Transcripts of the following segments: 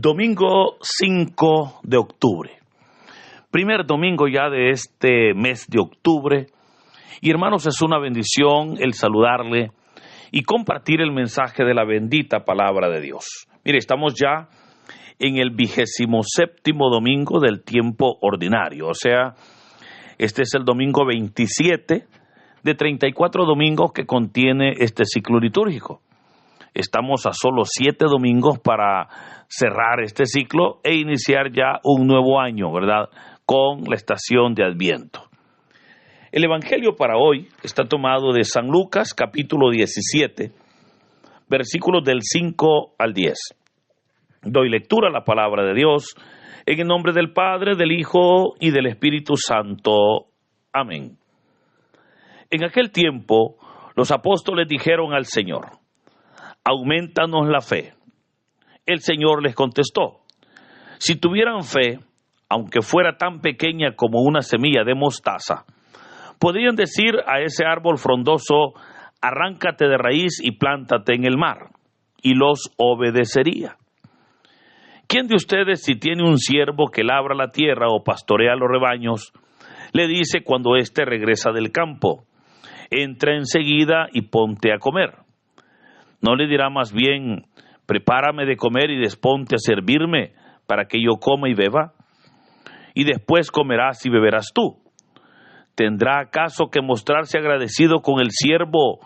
Domingo 5 de octubre, primer domingo ya de este mes de octubre. Y hermanos, es una bendición el saludarle y compartir el mensaje de la bendita palabra de Dios. Mire, estamos ya en el 27º domingo del tiempo ordinario, o sea, este es el domingo 27 de 34 domingos que contiene este ciclo litúrgico. Estamos a solo 7 domingos para cerrar este ciclo e iniciar ya un nuevo año, ¿verdad?, con la estación de Adviento. El Evangelio para hoy está tomado de San Lucas, capítulo 17, versículos del 5 al 10. Doy lectura a la palabra de Dios en el nombre del Padre, del Hijo y del Espíritu Santo. Amén. En aquel tiempo, los apóstoles dijeron al Señor: «Aumentanos la fe». El Señor les contestó: «Si tuvieran fe, aunque fuera tan pequeña como una semilla de mostaza, podrían decir a ese árbol frondoso: arráncate de raíz y plántate en el mar, y los obedecería. ¿Quién de ustedes, si tiene un siervo que labra la tierra o pastorea los rebaños, le dice cuando éste regresa del campo: entra enseguida y ponte a comer? ¿No le dirá más bien: prepárame de comer y disponte a servirme para que yo coma y beba? Y después comerás y beberás tú. ¿Tendrá acaso que mostrarse agradecido con el siervo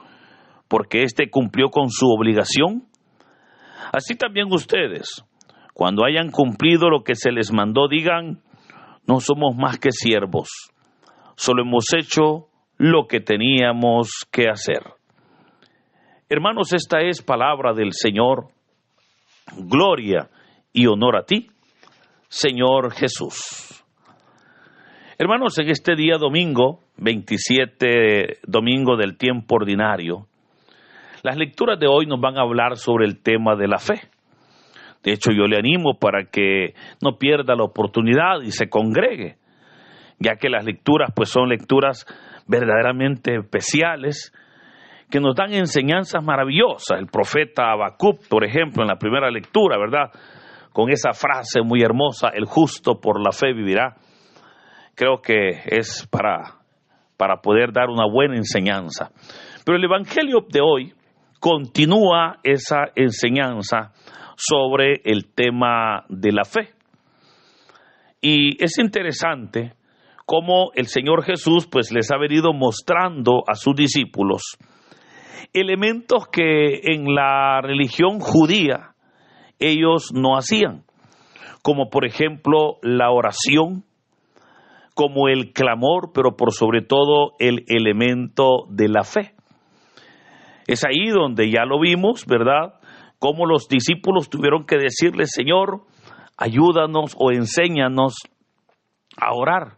porque éste cumplió con su obligación? Así también ustedes, cuando hayan cumplido lo que se les mandó, digan: no somos más que siervos, solo hemos hecho lo que teníamos que hacer». Hermanos, esta es palabra del Señor. Gloria y honor a ti, Señor Jesús. Hermanos, en este día domingo, 27 domingo del tiempo ordinario, las lecturas de hoy nos van a hablar sobre el tema de la fe. De hecho, yo le animo para que no pierda la oportunidad y se congregue, ya que las lecturas pues son lecturas verdaderamente especiales que nos dan enseñanzas maravillosas. El profeta Habacuc, por ejemplo, en la primera lectura, ¿verdad?, con esa frase muy hermosa: el justo por la fe vivirá. Creo que es para poder dar una buena enseñanza. Pero el Evangelio de hoy continúa esa enseñanza sobre el tema de la fe. Y es interesante cómo el Señor Jesús pues les ha venido mostrando a sus discípulos elementos que en la religión judía ellos no hacían, como por ejemplo la oración, como el clamor, pero por sobre todo el elemento de la fe. Es ahí donde ya lo vimos, ¿verdad?, cómo los discípulos tuvieron que decirle: Señor, ayúdanos o enséñanos a orar,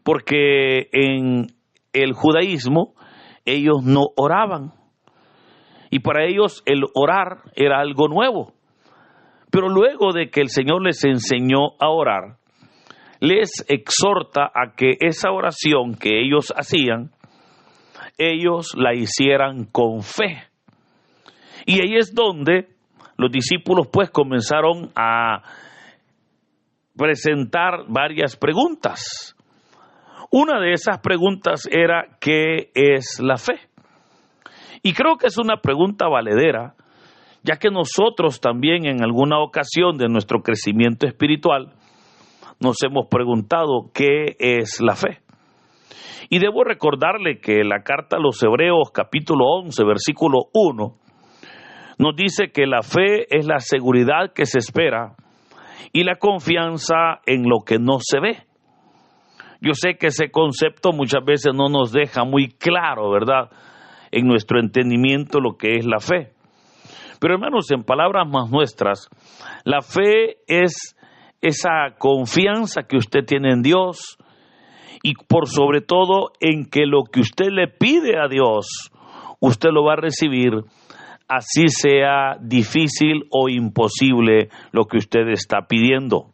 porque en el judaísmo ellos no oraban, y para ellos el orar era algo nuevo. Pero luego de que el Señor les enseñó a orar, les exhorta a que esa oración que ellos hacían, ellos la hicieran con fe. Y ahí es donde los discípulos pues comenzaron a presentar varias preguntas. Una de esas preguntas era: ¿qué es la fe? Y creo que es una pregunta valedera, ya que nosotros también en alguna ocasión de nuestro crecimiento espiritual nos hemos preguntado: ¿qué es la fe? Y debo recordarle que la carta a los Hebreos, capítulo 11, versículo 1, nos dice que la fe es la seguridad que se espera y la confianza en lo que no se ve. Yo sé que ese concepto muchas veces no nos deja muy claro, ¿verdad?, en nuestro entendimiento lo que es la fe. Pero hermanos, en palabras más nuestras, la fe es esa confianza que usted tiene en Dios y por sobre todo en que lo que usted le pide a Dios, usted lo va a recibir, así sea difícil o imposible lo que usted está pidiendo.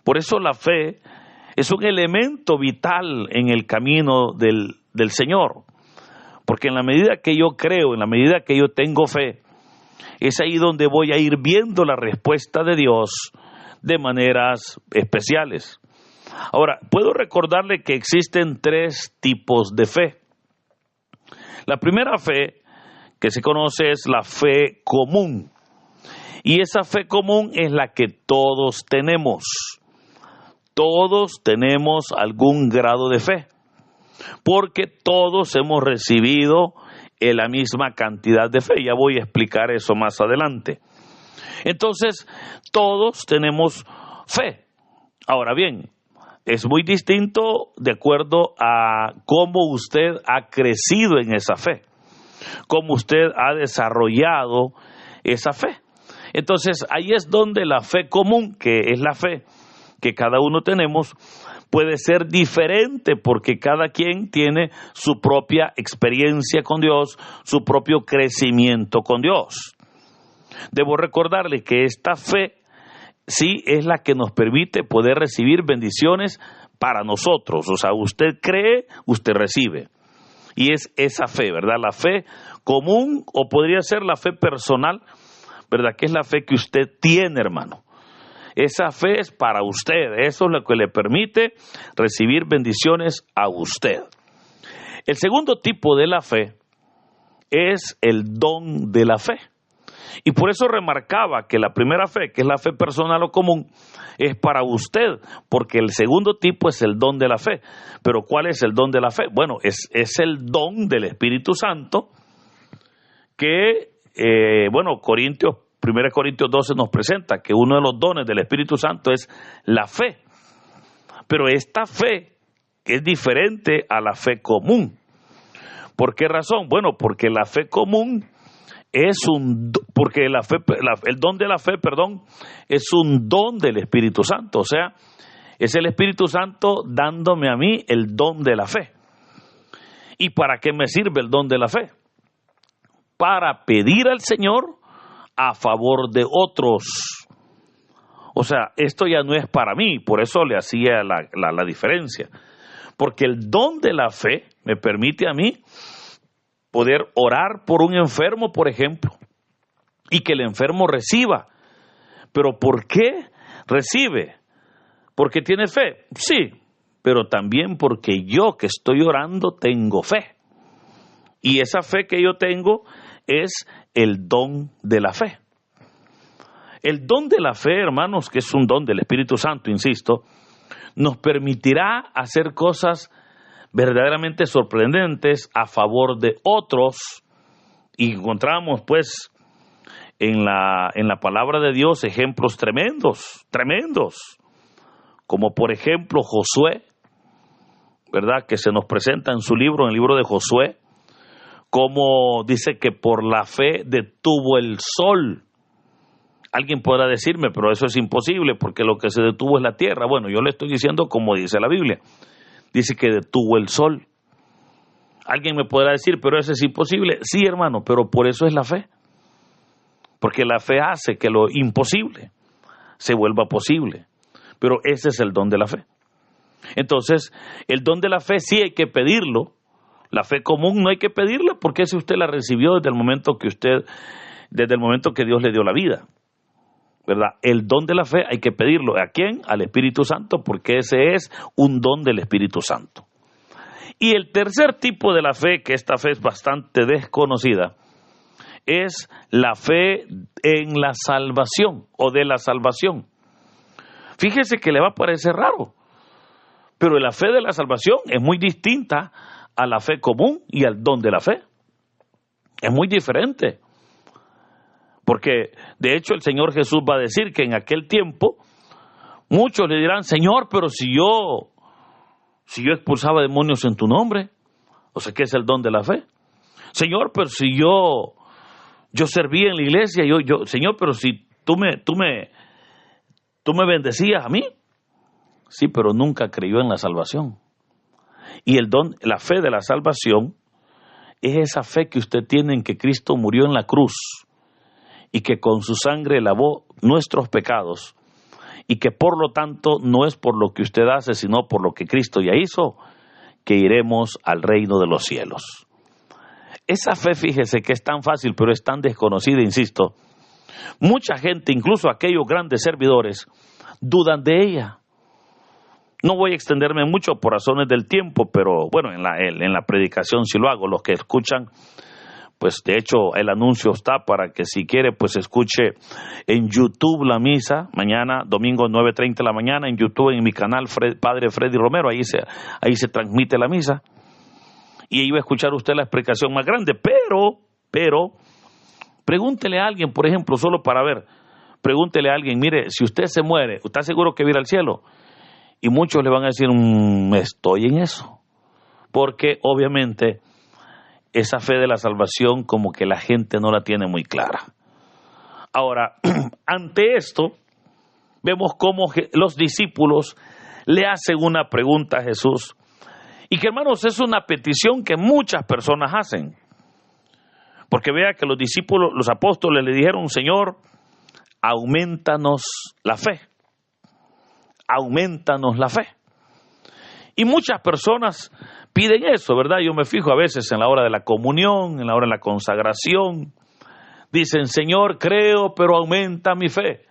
Por eso la fe es un elemento vital en el camino del Señor, porque en la medida que yo creo, en la medida que yo tengo fe, Es ahí donde voy a ir viendo la respuesta de Dios de maneras especiales. Ahora, puedo recordarle que existen 3 tipos de fe. La primera fe que se conoce es la fe común. Y esa fe común es la que todos tenemos. Todos tenemos algún grado de fe, porque todos hemos recibido la misma cantidad de fe. Ya voy a explicar eso más adelante. Entonces, todos tenemos fe. Ahora bien, es muy distinto de acuerdo a cómo usted ha crecido en esa fe, cómo usted ha desarrollado esa fe. Entonces, ahí es donde la fe común, que es la fe que cada uno tenemos, puede ser diferente porque cada quien tiene su propia experiencia con Dios, su propio crecimiento con Dios. Debo recordarle que esta fe sí es la que nos permite poder recibir bendiciones para nosotros. O sea, usted cree, usted recibe. Y es esa fe, ¿verdad? La fe común, o podría ser la fe personal, ¿verdad? Que es la fe que usted tiene, hermano. Esa fe es para usted. Eso es lo que le permite recibir bendiciones a usted. El segundo tipo de la fe es el don de la fe. Y por eso remarcaba que la primera fe, que es la fe personal o común, es para usted, porque el segundo tipo es el don de la fe. Pero ¿cuál es el don de la fe? Bueno, es el don del Espíritu Santo que, 1 Corintios 12 nos presenta que uno de los dones del Espíritu Santo es la fe. Pero esta fe es diferente a la fe común. ¿Por qué razón? Bueno, porque la fe común el don de la fe, es un don del Espíritu Santo. O sea, es el Espíritu Santo dándome a mí el don de la fe. ¿Y para qué me sirve el don de la fe? Para pedir al Señor a favor de otros. O sea, esto ya no es para mí, por eso le hacía la diferencia. Porque el don de la fe me permite a mí poder orar por un enfermo, por ejemplo, y que el enfermo reciba. ¿Pero por qué recibe? ¿Porque tiene fe? Sí, pero también porque yo que estoy orando tengo fe. Y esa fe que yo tengo es el don de la fe. El don de la fe, hermanos, que es un don del Espíritu Santo, insisto, nos permitirá hacer cosas verdaderamente sorprendentes a favor de otros. Y encontramos pues en la palabra de Dios ejemplos tremendos, como por ejemplo Josué, ¿verdad? Que se nos presenta en su libro, en el libro de Josué, como dice que por la fe detuvo el sol. Alguien podrá decirme, pero eso es imposible porque lo que se detuvo es la tierra. Bueno, yo le estoy diciendo como dice la Biblia. Dice que detuvo el sol. Alguien me podrá decir, pero eso es imposible. Sí, hermano, pero por eso es la fe. Porque la fe hace que lo imposible se vuelva posible. Pero ese es el don de la fe. Entonces, el don de la fe sí hay que pedirlo. La fe común no hay que pedirla porque si usted la recibió desde el momento que Dios le dio la vida, ¿verdad? El don de la fe hay que pedirlo. ¿A quién? Al Espíritu Santo, porque ese es un don del Espíritu Santo. Y el tercer tipo de la fe, que esta fe es bastante desconocida, es la fe en la salvación o de la salvación. Fíjese que le va a parecer raro, pero la fe de la salvación es muy distinta a la fe común y al don de la fe. Es muy diferente. Porque de hecho el Señor Jesús va a decir que en aquel tiempo muchos le dirán, Señor, pero si yo expulsaba demonios en tu nombre, o sea, ¿qué es el don de la fe? Señor, pero si yo servía en la iglesia, Señor, pero si tú me bendecías a mí. Sí, pero nunca creyó en la salvación. Y la fe de la salvación es esa fe que usted tiene en que Cristo murió en la cruz y que con su sangre lavó nuestros pecados y que por lo tanto no es por lo que usted hace, sino por lo que Cristo ya hizo, que iremos al reino de los cielos. esa fe, fíjese que es tan fácil, pero es tan desconocida, insisto. Mucha gente, incluso aquellos grandes servidores, dudan de ella. No voy a extenderme mucho por razones del tiempo, pero bueno, en la predicación sí lo hago. Los que escuchan, pues de hecho el anuncio está para que si quiere, pues escuche en YouTube la misa, mañana, domingo 9:30 de la mañana, en YouTube, en mi canal Padre Freddy Romero, ahí se transmite la misa. Y ahí va a escuchar usted la explicación más grande, pero, pregúntele a alguien, por ejemplo, solo para ver, pregúntele a alguien, mire, si usted se muere, ¿está seguro que va a ir al cielo? Y muchos le van a decir, estoy en eso. Porque obviamente esa fe de la salvación como que la gente no la tiene muy clara. Ahora, ante esto, vemos cómo los discípulos le hacen una pregunta a Jesús. Y que, hermanos, es una petición que muchas personas hacen. Porque vea que los discípulos, los apóstoles le dijeron, Señor, aumentanos la fe. Aumentanos la fe. Y muchas personas piden eso, ¿verdad? Yo me fijo a veces en la hora de la comunión, en la hora de la consagración. Dicen, Señor, creo, pero aumenta mi fe.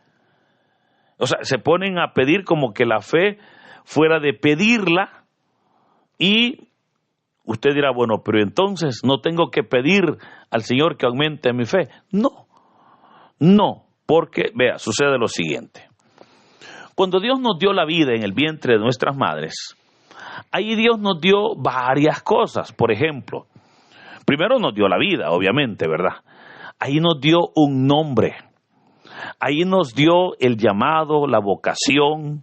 O sea, se ponen a pedir como que la fe fuera de pedirla. Y usted dirá, bueno, pero entonces no tengo que pedir al Señor que aumente mi fe. No, porque, vea, sucede lo siguiente. Cuando Dios nos dio la vida en el vientre de nuestras madres, ahí Dios nos dio varias cosas. Por ejemplo, primero nos dio la vida, obviamente, ¿verdad? Ahí nos dio un nombre. Ahí nos dio el llamado, la vocación.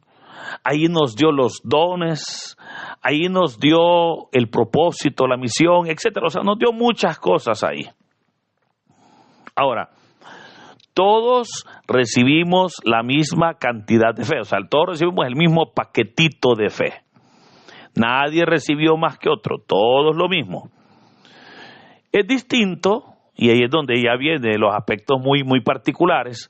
Ahí nos dio los dones. Ahí nos dio el propósito, la misión, etcétera. O sea, nos dio muchas cosas ahí. Ahora, todos recibimos la misma cantidad de fe, o sea, todos recibimos el mismo paquetito de fe. Nadie recibió más que otro, todos lo mismo. Es distinto, y ahí es donde ya vienen los aspectos muy, muy particulares,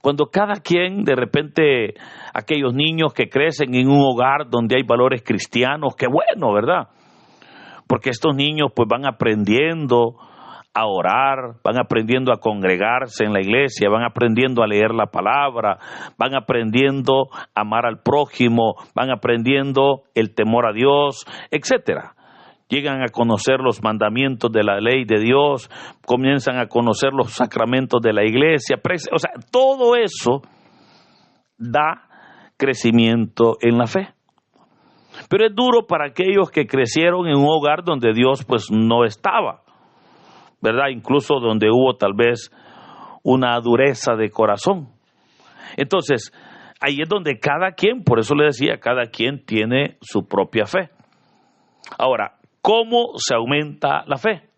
cuando cada quien, de repente, aquellos niños que crecen en un hogar donde hay valores cristianos, qué bueno, ¿verdad? Porque estos niños pues van aprendiendo a orar, van aprendiendo a congregarse en la iglesia, van aprendiendo a leer la palabra, van aprendiendo a amar al prójimo, van aprendiendo el temor a Dios, etcétera. Llegan a conocer los mandamientos de la ley de Dios, comienzan a conocer los sacramentos de la iglesia, o sea, todo eso da crecimiento en la fe. Pero es duro para aquellos que crecieron en un hogar donde Dios pues no estaba, ¿verdad? Incluso donde hubo tal vez una dureza de corazón. Entonces, ahí es donde cada quien, por eso le decía, cada quien tiene su propia fe. Ahora, ¿cómo se aumenta la fe?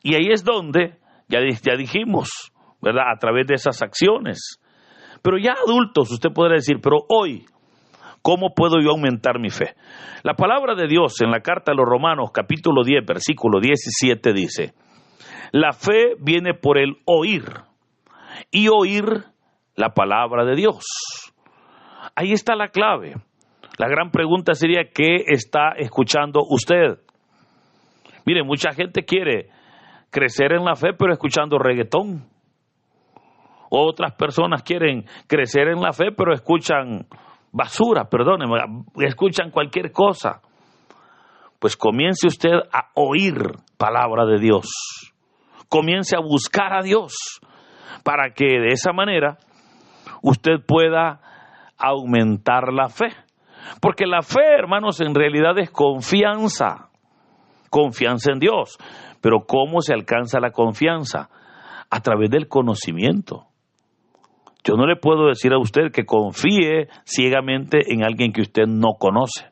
Y ahí es donde, ya dijimos, ¿verdad? A través de esas acciones. Pero ya adultos, usted podrá decir, pero hoy, ¿cómo puedo yo aumentar mi fe? La palabra de Dios en la carta a los Romanos, capítulo 10, versículo 17, dice, la fe viene por el oír, y oír la palabra de Dios. Ahí está la clave. La gran pregunta sería, ¿qué está escuchando usted? Mire, mucha gente quiere crecer en la fe, pero escuchando reggaetón. Otras personas quieren crecer en la fe, pero escuchan basura, perdónenme, escuchan cualquier cosa. Pues comience usted a oír palabra de Dios. Comience a buscar a Dios para que de esa manera usted pueda aumentar la fe. Porque la fe, hermanos, en realidad es confianza en Dios. Pero ¿cómo se alcanza la confianza? A través del conocimiento. Yo no le puedo decir a usted que confíe ciegamente en alguien que usted no conoce.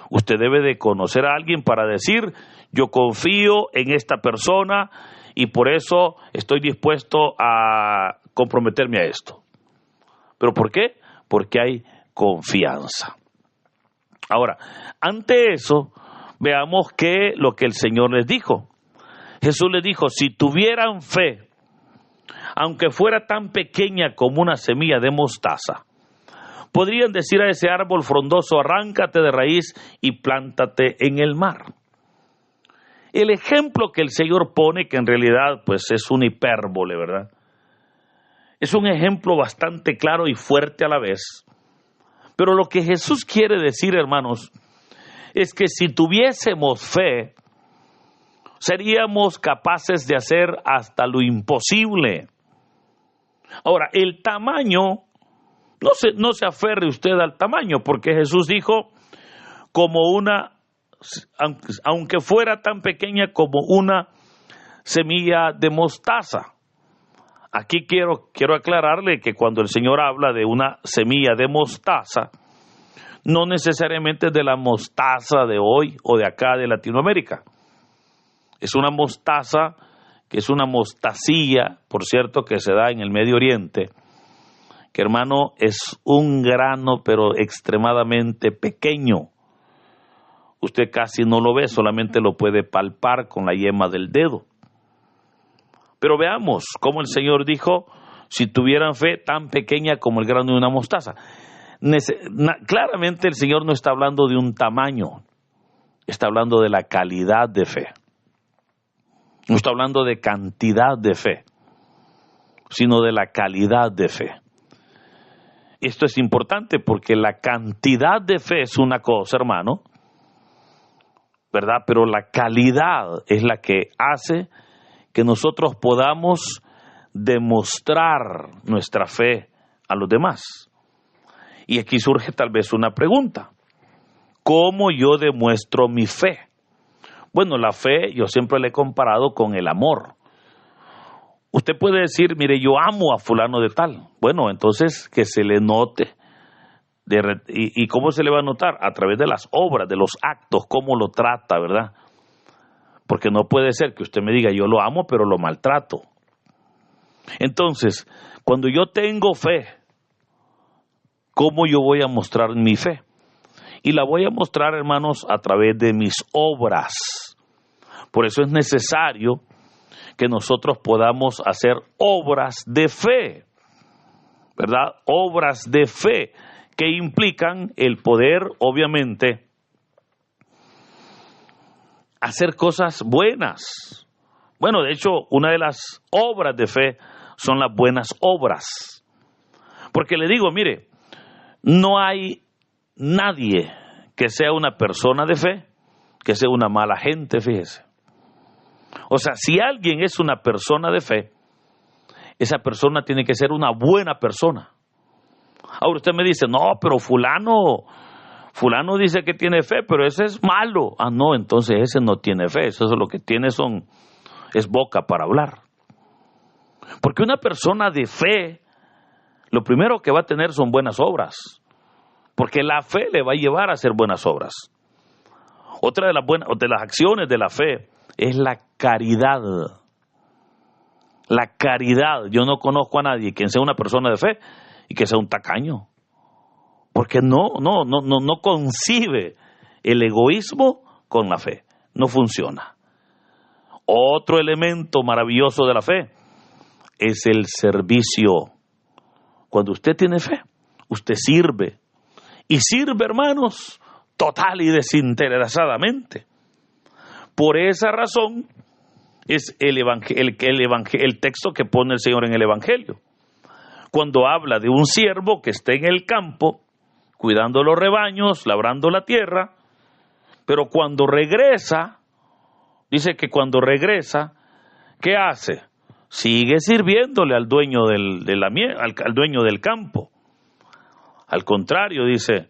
Usted debe de conocer a alguien para decir, yo confío en esta persona y por eso estoy dispuesto a comprometerme a esto. ¿Pero por qué? Porque hay confianza. Ahora, ante eso, veamos lo que el Señor les dijo. Jesús les dijo, si tuvieran fe, aunque fuera tan pequeña como una semilla de mostaza, podrían decir a ese árbol frondoso, arráncate de raíz y plántate en el mar. el ejemplo que el Señor pone, que en realidad pues es una hipérbole, ¿verdad? Es un ejemplo bastante claro y fuerte a la vez. Pero lo que Jesús quiere decir, hermanos, es que si tuviésemos fe, seríamos capaces de hacer hasta lo imposible. Ahora, el tamaño, no se aferre usted al tamaño, porque Jesús dijo, como una, aunque fuera tan pequeña como una semilla de mostaza. Aquí quiero aclararle que cuando el Señor habla de una semilla de mostaza, no necesariamente es de la mostaza de hoy o de acá de Latinoamérica. Es una mostaza que es una mostacilla, por cierto, que se da en el Medio Oriente, que hermano es un grano pero extremadamente pequeño. Usted casi no lo ve, solamente lo puede palpar con la yema del dedo. Pero veamos cómo el Señor dijo, si tuvieran fe tan pequeña como el grano de una mostaza. Claramente el Señor no está hablando de un tamaño, está hablando de la calidad de fe. No está hablando de cantidad de fe, sino de la calidad de fe. Esto es importante porque la cantidad de fe es una cosa, hermano, ¿verdad? Pero la calidad es la que hace que nosotros podamos demostrar nuestra fe a los demás. Y aquí surge tal vez una pregunta. ¿Cómo yo demuestro mi fe? Bueno, la fe yo siempre la he comparado con el amor. Usted puede decir, mire, yo amo a fulano de tal. Bueno, entonces que se le note. ¿Y cómo se le va a notar? A través de las obras, de los actos, cómo lo trata, ¿verdad? Porque no puede ser que usted me diga, yo lo amo, pero lo maltrato. Entonces, cuando yo tengo fe, ¿cómo yo voy a mostrar mi fe? Y la voy a mostrar, hermanos, a través de mis obras. Por eso es necesario que nosotros podamos hacer obras de fe, ¿verdad? Obras de fe que implican el poder, obviamente, hacer cosas buenas. Bueno, de hecho, una de las obras de fe son las buenas obras. Porque le digo, mire, no hay nadie que sea una persona de fe, que sea una mala gente, fíjese. O sea, si alguien es una persona de fe, esa persona tiene que ser una buena persona. Ahora usted me dice, no, pero fulano dice que tiene fe, pero ese es malo. Ah, no, entonces ese no tiene fe, eso es lo que tiene es boca para hablar. Porque una persona de fe, lo primero que va a tener son buenas obras. Porque la fe le va a llevar a hacer buenas obras. Otra de las acciones de la fe es la caridad. La caridad. Yo no conozco a nadie quien sea una persona de fe y que sea un tacaño. Porque no concibe el egoísmo con la fe. No funciona. Otro elemento maravilloso de la fe es el servicio. Cuando usted tiene fe, usted sirve. Y sirve, hermanos, total y desinteresadamente. Por esa razón es el texto que pone el Señor en el Evangelio. Cuando habla de un siervo que está en el campo, cuidando los rebaños, labrando la tierra, pero cuando regresa, dice que cuando regresa, ¿qué hace? Sigue sirviéndole al dueño al dueño del campo. Al contrario, dice,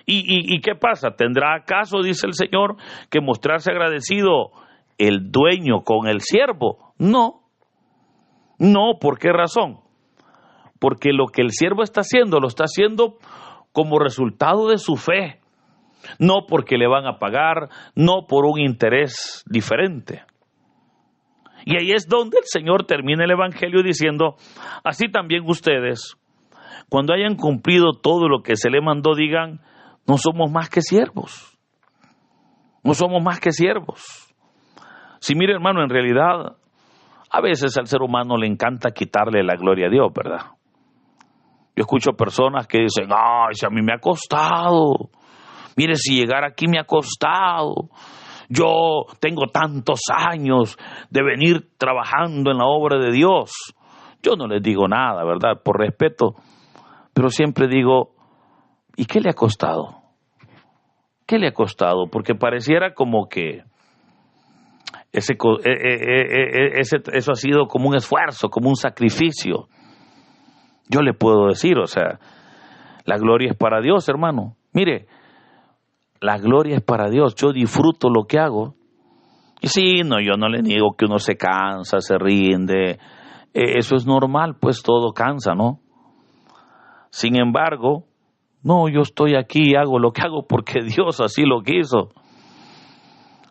¿y qué pasa? ¿Tendrá acaso, dice el Señor, que mostrarse agradecido el dueño con el siervo? No, ¿por qué razón? Porque lo que el siervo está haciendo, lo está haciendo como resultado de su fe, no porque le van a pagar, no por un interés diferente. Y ahí es donde el Señor termina el Evangelio diciendo, así también ustedes, cuando hayan cumplido todo lo que se le mandó, digan, no somos más que siervos. No somos más que siervos. Si mire, hermano, en realidad, a veces al ser humano le encanta quitarle la gloria a Dios, ¿verdad? Yo escucho personas que dicen, ay, si a mí me ha costado. Mire, si llegar aquí me ha costado. yo tengo tantos años de venir trabajando en la obra de Dios. Yo no les digo nada, ¿verdad? Por respeto, pero siempre digo, ¿y qué le ha costado? ¿Qué le ha costado? Porque pareciera como que eso ha sido como un esfuerzo, como un sacrificio. Yo le puedo decir, o sea, la gloria es para Dios, hermano. Mire, la gloria es para Dios. Yo disfruto lo que hago. Y sí, no, yo no le niego que uno se cansa, se rinde. Eso es normal, pues todo cansa, ¿no? Sin embargo, no, yo estoy aquí y hago lo que hago porque Dios así lo quiso.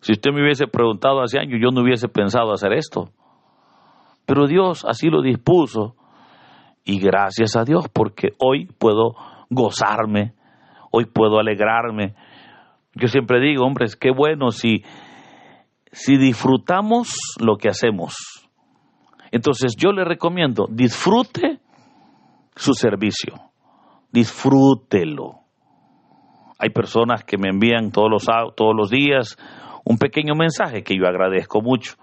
Si usted me hubiese preguntado hace años, yo no hubiese pensado hacer esto. Pero Dios así lo dispuso. Y gracias a Dios, porque hoy puedo gozarme, hoy puedo alegrarme. Yo siempre digo, hombres, qué bueno si disfrutamos lo que hacemos. Entonces yo le recomiendo, disfrute su servicio, disfrútelo. Hay personas que me envían todos los días un pequeño mensaje que yo agradezco mucho.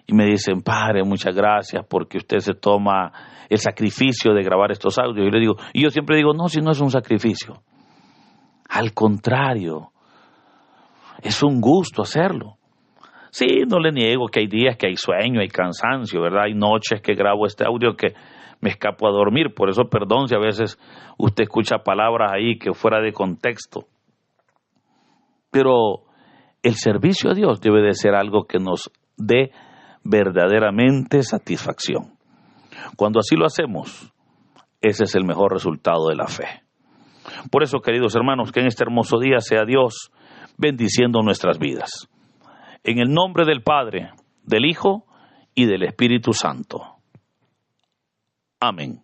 Y me dicen, padre, muchas gracias porque usted se toma el sacrificio de grabar estos audios. Y yo siempre digo, no, si no es un sacrificio. Al contrario, es un gusto hacerlo. Sí, no le niego que hay días que hay sueño, hay cansancio, ¿verdad? Hay noches que grabo este audio que me escapo a dormir. Por eso, perdón si a veces usted escucha palabras ahí que fuera de contexto. Pero el servicio a Dios debe de ser algo que nos dé verdaderamente satisfacción. Cuando así lo hacemos, ese es el mejor resultado de la fe. Por eso, queridos hermanos, que en este hermoso día sea Dios bendiciendo nuestras vidas. En el nombre del Padre, del Hijo y del Espíritu Santo. Amén.